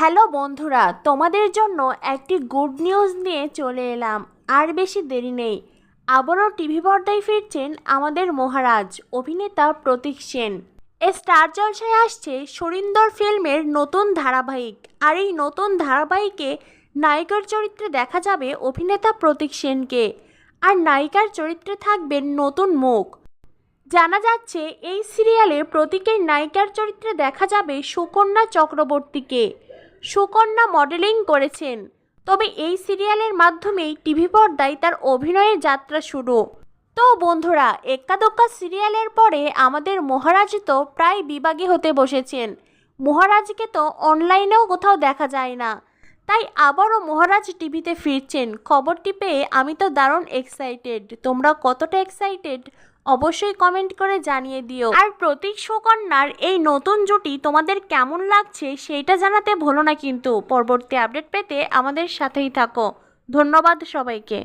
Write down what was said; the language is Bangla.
হ্যালো বন্ধুরা, তোমাদের জন্য একটি গুড নিউজ নিয়ে চলে এলাম। আর বেশি দেরি নেই, আবারও টিভি পর্দায় ফিরছেন আমাদের মহারাজ অভিনেতা প্রতীক সেন। স্টার জলসায় আসছে সুরিন্দর ফিল্মের নতুন ধারাবাহিক। আর এই নতুন ধারাবাহিকে নায়িকার চরিত্রে দেখা যাবে অভিনেতা প্রতীক সেনকে, আর নায়িকার চরিত্রে থাকবেন নতুন মুখ। জানা যাচ্ছে এই সিরিয়ালে প্রতীকের নায়িকার চরিত্রে দেখা যাবে সুকন্যা চক্রবর্তীকে। সুকন্যা মডেলিং করেছেন, তবে এই সিরিয়ালের মাধ্যমেই টিভি পর্দায় তার অভিনয়ের যাত্রা শুরু। তো বন্ধুরা, এক্কা দোক্কা সিরিয়ালের পরে আমাদের মহারাজ তো প্রায় বিভাগী হতে বসেছেন। মহারাজকে তো অনলাইনেও কোথাও দেখা যায় না, তাই আবারও মহারাজ টিভিতে ফিরছেন। খবরটি পেয়ে আমি তো দারুণ এক্সাইটেড। তোমরা কতটা এক্সাইটেড অবশ্যই কমেন্ট করে জানিয়ে দিও। আর প্রতীক সুকন্যার এই নতুন জুটি তোমাদের কেমন লাগছে সেইটা জানাতে ভুলো না কিন্তু। পরবর্তী আপডেট পেতে আমাদের সাথেই থাকো। ধন্যবাদ সবাইকে।